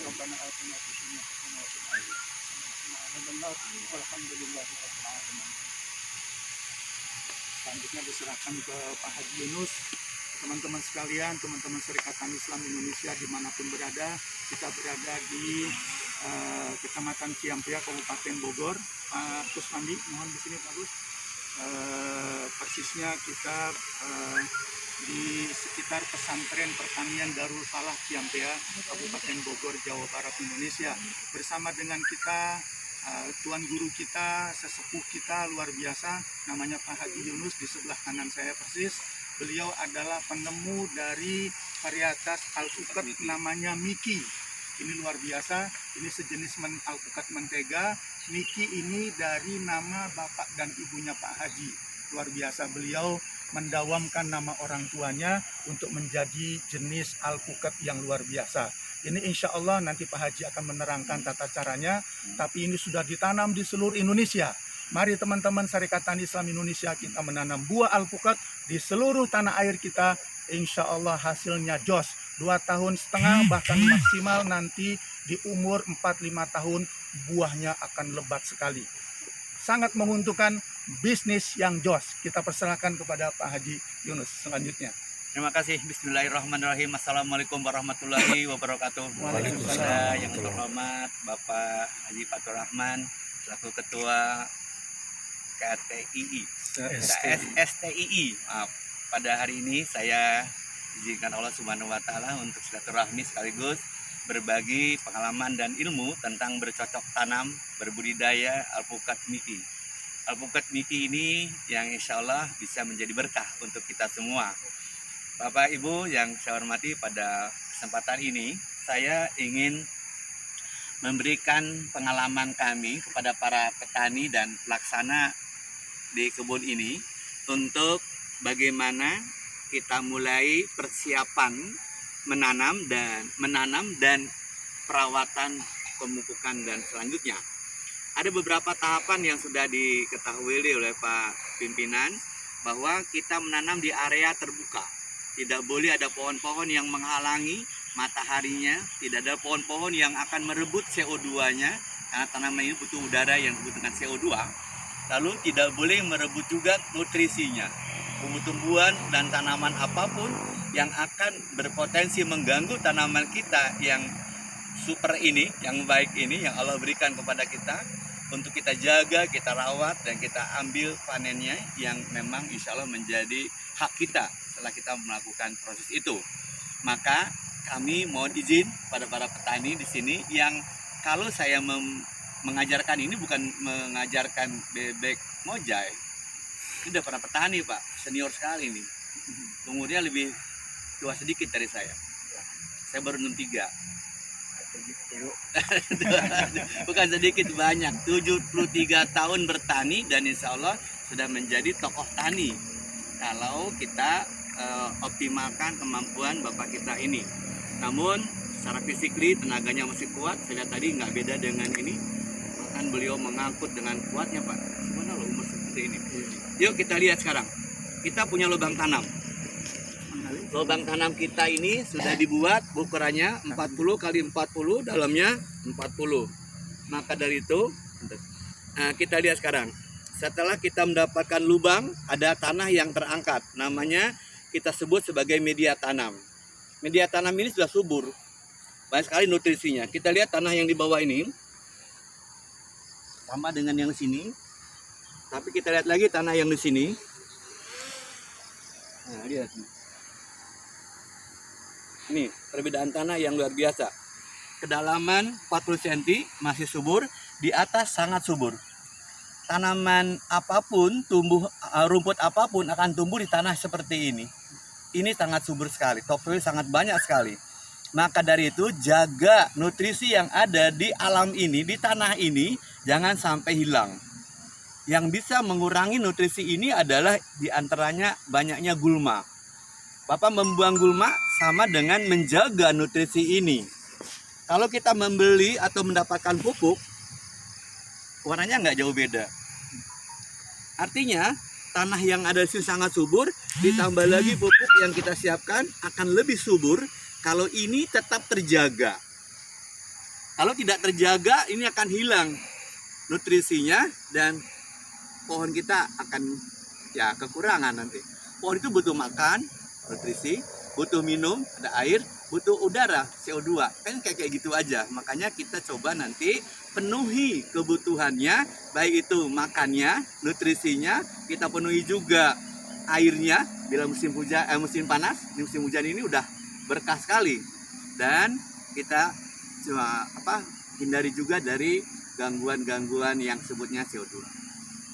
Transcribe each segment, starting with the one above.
Rabbana atina fid dunya hasanah wa fil akhirati hasanah walhamdulillahirabbil alamin. Selanjutnya diserahkan ke Pak Haji Yunus. Teman-teman sekalian, teman-teman Serikat Tani Islam Indonesia dimanapun berada, kita berada di Kecamatan Ciampea, Kabupaten Bogor. Pak Kuswandi, mohon di sini Pak Gus. Persisnya kita di sekitar pesantren pertanian Darul Falah Ciampea, Kabupaten Bogor, Jawa Barat, Indonesia. Bersama dengan kita Tuan Guru kita, sesepuh kita luar biasa, namanya Pak Haji Yunus, di sebelah kanan saya persis. Beliau adalah penemu dari varietas alpukat namanya Miki. Ini luar biasa, ini sejenis alpukat mentega. Miki ini dari nama bapak dan ibunya Pak Haji. Luar biasa, beliau mendawamkan nama orang tuanya untuk menjadi jenis alpukat yang luar biasa. Ini insya Allah nanti Pak Haji akan menerangkan tata caranya, tapi ini sudah ditanam di seluruh Indonesia. Mari teman-teman Serikat Tani Islam Indonesia, kita menanam buah alpukat di seluruh tanah air kita. Insya Allah hasilnya jos. 2,5 tahun bahkan maksimal nanti di umur 4-5 tahun buahnya akan lebat sekali. Sangat menguntungkan, bisnis yang jos. Kita persilahkan kepada Pak Haji Yunus selanjutnya. Terima kasih. Bismillahirrahmanirrahim. Assalamualaikum warahmatullahi wabarakatuh. Waalaikumsalam. Yang terhormat Bapak Haji Fatur Rahman selaku Ketua STII. Pada hari ini saya izinkan Allah Subhanahu wa taala untuk silaturahmi sekaligus berbagi pengalaman dan ilmu tentang bercocok tanam, berbudidaya alpukat Miki. Alpukat Miki ini yang insya Allah bisa menjadi berkah untuk kita semua. Bapak Ibu yang saya hormati, pada kesempatan ini saya ingin memberikan pengalaman kami kepada para petani dan pelaksana di kebun ini untuk bagaimana kita mulai persiapan menanam dan perawatan pemupukan dan selanjutnya. Ada beberapa tahapan yang sudah diketahui oleh Pak Pimpinan bahwa kita menanam di area terbuka. Tidak boleh ada pohon-pohon yang menghalangi mataharinya, tidak ada pohon-pohon yang akan merebut CO2-nya, karena tanaman ini butuh udara yang disebut dengan CO2. Lalu tidak boleh merebut juga nutrisinya. Tumbuh-tumbuhan dan tanaman apapun yang akan berpotensi mengganggu tanaman kita yang super ini, yang baik ini, yang Allah berikan kepada kita, untuk kita jaga, kita rawat, dan kita ambil panennya yang memang insya Allah menjadi hak kita setelah kita melakukan proses itu. Maka kami mohon izin pada para petani di sini yang kalau saya mengajarkan ini bukan mengajarkan bebek mojai. Ini udah pernah petani Pak, senior sekali nih. Umurnya lebih tua sedikit dari saya. Saya baru 63. Bukan sedikit, banyak. 73 tahun bertani dan insya Allah sudah menjadi tokoh tani. Kalau kita optimalkan kemampuan bapak kita ini. Namun secara fisikly tenaganya masih kuat. Saya lihat tadi nggak beda dengan ini. Bahkan beliau mengangkut dengan kuatnya Pak. Gimana loh umur seperti ini? Yuk kita lihat sekarang. Kita punya lubang tanam. Lubang tanam kita ini sudah dibuat ukurannya 40 kali 40, dalamnya 40. Maka dari itu kita lihat sekarang. Setelah kita mendapatkan lubang, ada tanah yang terangkat. Namanya kita sebut sebagai media tanam. Media tanam ini sudah subur. Banyak sekali nutrisinya. Kita lihat tanah yang di bawah ini. Sama dengan yang di sini. Tapi kita lihat lagi tanah yang di sini. Nah, lihat. Ini perbedaan tanah yang luar biasa. Kedalaman 40 cm masih subur, di atas sangat subur. Tanaman apapun, rumput apapun akan tumbuh di tanah seperti ini. Ini sangat subur sekali, topsoil sangat banyak sekali. Maka dari itu jaga nutrisi yang ada di alam ini, di tanah ini, jangan sampai hilang. Yang bisa mengurangi nutrisi ini adalah diantaranya banyaknya gulma. Bapak membuang gulma sama dengan menjaga nutrisi ini. Kalau kita membeli atau mendapatkan pupuk, warnanya nggak jauh beda. Artinya tanah yang ada di sini sangat subur, ditambah lagi pupuk yang kita siapkan akan lebih subur, kalau ini tetap terjaga. Kalau tidak terjaga, ini akan hilang nutrisinya dan pohon kita akan ya kekurangan nanti. Pohon itu butuh makan, nutrisi, butuh minum, ada air, butuh udara, CO2. Kan kayak gitu aja. Makanya kita coba nanti penuhi kebutuhannya, baik itu makannya, nutrisinya, kita penuhi juga airnya. Bila musim hujan, musim panas, di musim hujan ini udah berkah sekali. Dan kita cuma hindari juga dari gangguan-gangguan yang sebutnya CO2.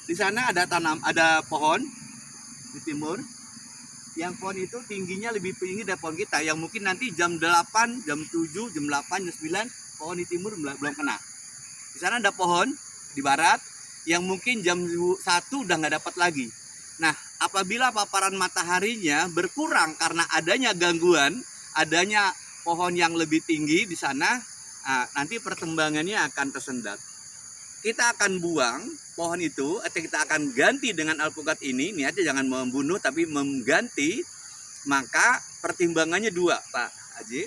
Di sana ada pohon di timur. Yang pohon itu tingginya lebih tinggi dari pohon kita, yang mungkin nanti jam 8, jam 7, jam 8, jam 9 pohon di timur belum kena. Di sana ada pohon di barat yang mungkin jam 1 udah nggak dapat lagi. Nah, apabila paparan mataharinya berkurang karena adanya gangguan, adanya pohon yang lebih tinggi di sana, nanti perkembangannya akan tersendat. Kita akan buang pohon itu atau kita akan ganti dengan alpukat ini. Niatnya jangan membunuh tapi mengganti. Maka pertimbangannya dua, Pak Haji.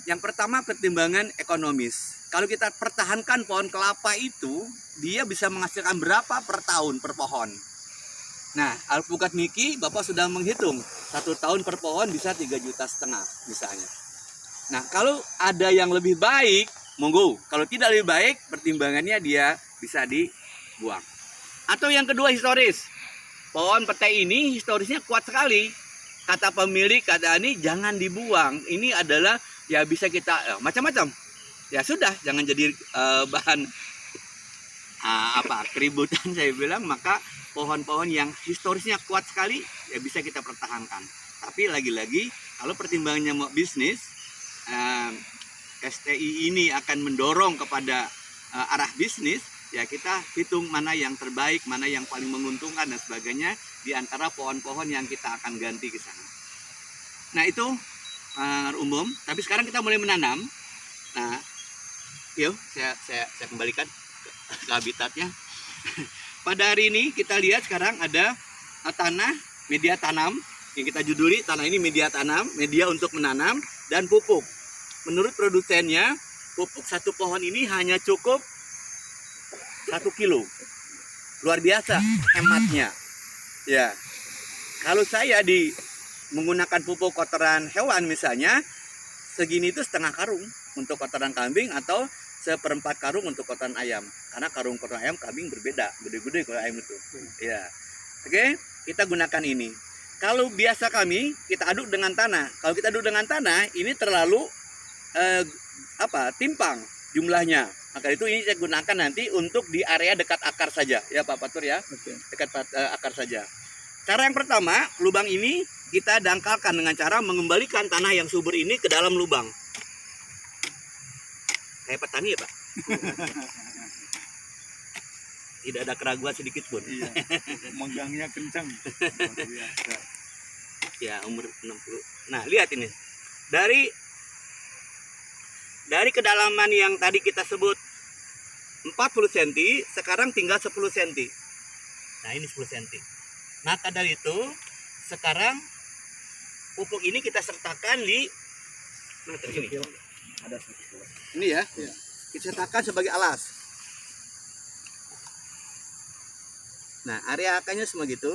Yang pertama pertimbangan ekonomis. Kalau kita pertahankan pohon kelapa itu, dia bisa menghasilkan berapa per tahun per pohon. Nah, alpukat Niki Bapak sudah menghitung 1 tahun per pohon bisa 3,5 juta misalnya. Nah, kalau ada yang lebih baik, monggo. Kalau tidak lebih baik, pertimbangannya dia bisa dibuang. Atau yang kedua historis. Pohon petai ini historisnya kuat sekali. Kata pemilik, kata ini jangan dibuang. Ini adalah ya bisa kita macam-macam. Ya sudah, jangan jadi bahan keributan saya bilang. Maka pohon-pohon yang historisnya kuat sekali ya bisa kita pertahankan. Tapi lagi-lagi kalau pertimbangannya mau bisnis, STI ini akan mendorong kepada arah bisnis, ya kita hitung mana yang terbaik, mana yang paling menguntungkan dan sebagainya di antara pohon-pohon yang kita akan ganti ke sana. Nah, itu umum, tapi sekarang kita mulai menanam. Nah, yuk saya kembalikan ke habitatnya. Pada hari ini kita lihat sekarang ada tanah, media tanam yang kita juduli tanah ini media tanam, media untuk menanam dan pupuk. Menurut produsennya, pupuk satu pohon ini hanya cukup 1 kilo. Luar biasa hematnya. Ya. Kalau saya menggunakan pupuk kotoran hewan misalnya, segini itu setengah karung untuk kotoran kambing atau 1/4 karung untuk kotoran ayam. Karena karung kotoran ayam kambing berbeda, gede-gede kalau ayam itu. Ya. Oke, kita gunakan ini. Kalau biasa kita aduk dengan tanah. Kalau kita aduk dengan tanah, ini terlalu timpang jumlahnya. Maka itu ini saya gunakan nanti untuk di area dekat akar saja, ya Pak Patur ya. Oke. Dekat akar saja. Cara yang pertama, lubang ini kita dangkalkan dengan cara mengembalikan tanah yang subur ini ke dalam lubang. Kayak petani ya Pak. Tidak ada keraguan sedikit pun. Iya. Megangnya kencang. Ya, umur 60. Nah, lihat ini. Dari kedalaman yang tadi kita sebut 40 cm, sekarang tinggal 10 cm. Nah, ini 10 cm. Maka dari itu, sekarang pupuk ini kita sertakan di sini. Ini ya. Kita sertakan sebagai alas. Nah, area akarnya semua gitu.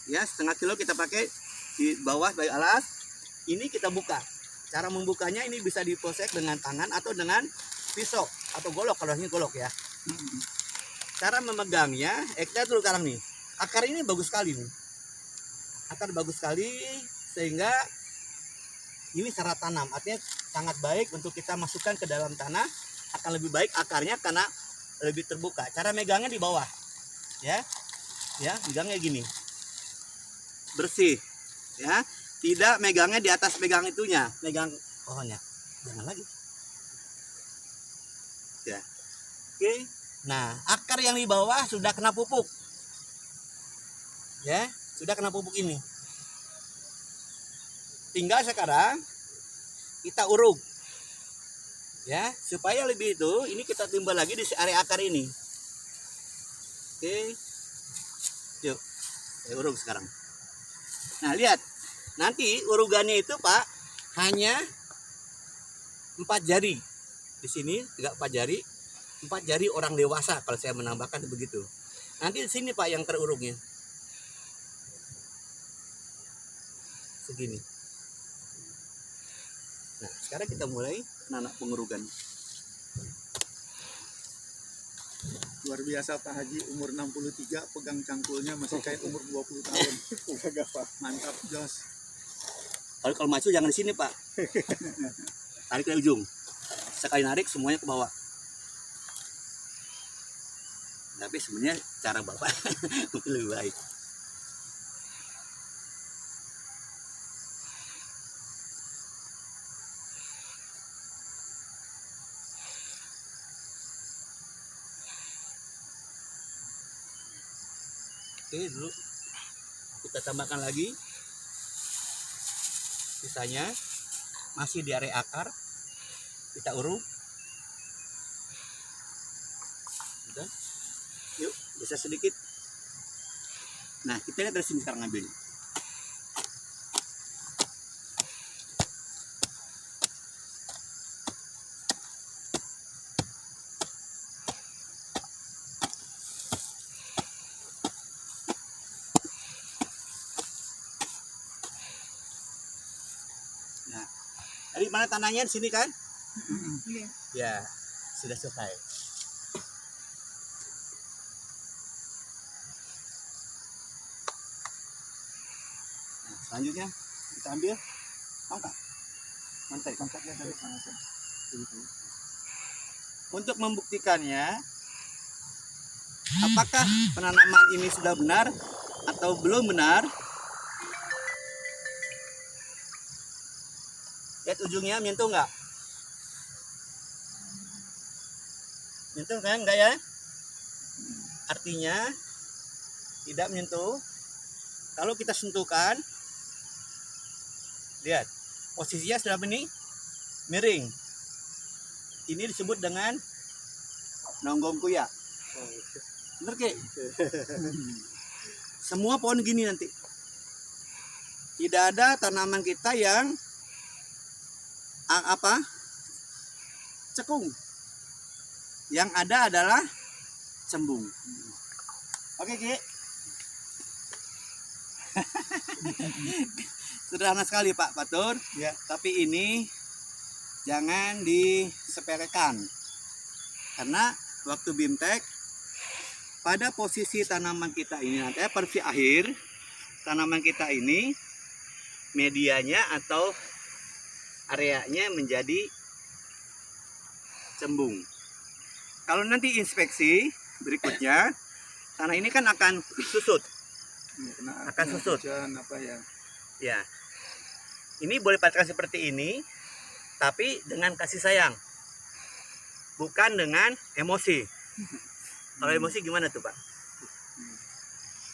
Ya, 1/2 kilo kita pakai di bawah sebagai alas. Ini kita buka. Cara membukanya ini bisa diproses dengan tangan atau dengan pisau atau golok, kalau ini golok ya. Cara memegangnya, kita dulu sekarang nih. Akar ini bagus sekali nih. Akar bagus sekali sehingga ini serat tanam, artinya sangat baik untuk kita masukkan ke dalam tanah. Akan lebih baik akarnya karena lebih terbuka. Cara megangnya di bawah, ya, megangnya gini, bersih, ya. Tidak megangnya di atas pegang itunya, megang pohonnya. Jangan lagi. Ya. Oke. Nah, akar yang di bawah sudah kena pupuk. Ya, sudah kena pupuk ini. Tinggal sekarang kita uruk. Ya, supaya lebih itu, ini kita timbal lagi di area akar ini. Oke. Yuk. Saya uruk sekarang. Nah, lihat. Nanti urugannya itu Pak, hanya 4 jari. Di sini juga 4 jari. 4 jari orang dewasa kalau saya menambahkan begitu. Nanti di sini Pak yang terurungnya. Segini. Nah, sekarang kita mulai nanak pengurugan. Luar biasa Pak Haji, umur 63 pegang cangkulnya masih kayak umur 20 tahun. Mantap, jos. Kalau maju jangan di sini Pak. Tarik dari ujung. Sekali narik semuanya ke bawah. Tapi sebenarnya cara Bapak mungkin lebih baik. Oke, dulu kita tambahkan lagi. Sisanya masih di area akar. Kita urut. Udah. Yuk, bisa sedikit. Nah, kita lihat dari sini sekarang ngambil. Nah, dari mana tanahnya di sini kan? Iya. Ya, sudah selesai. Nah, selanjutnya kita ambil tongkat. Mantai. Tongkatnya dari sana. Untuk membuktikannya, apakah penanaman ini sudah benar atau belum benar? Lihat ujungnya menyentuh nggak? Menyentuh kan enggak ya? Artinya tidak menyentuh. Kalau kita sentuhkan, lihat posisinya sudah miring. Ini disebut dengan nonggong kuya. Bener Ki? Semua pohon gini nanti. Tidak ada tanaman kita yang cekung. Yang ada adalah cembung. Oke Ki. Sederhana sekali Pak Fatur. Ya. Tapi ini jangan disepelekan. Karena waktu BIMTEK pada posisi tanaman kita ini nanti posisi akhir tanaman kita ini medianya atau areanya menjadi cembung. Kalau nanti inspeksi berikutnya tanah ini kan akan susut. Akan susut. Hujan, apa ya? Ya. Ini boleh pastikan seperti ini, tapi dengan kasih sayang. Bukan dengan emosi. Kalau emosi gimana tuh, Pak?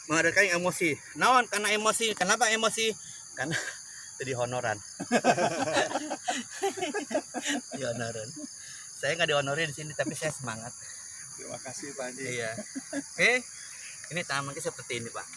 Mengadakan emosi. Naon karena emosi. Kenapa emosi? Karena jadi honoran. Dihonorin. Saya nggak dihonorin di sini, tapi saya semangat. Terima kasih Pak Haji. Iya. Oke. Ini tanaman kita seperti ini, Pak.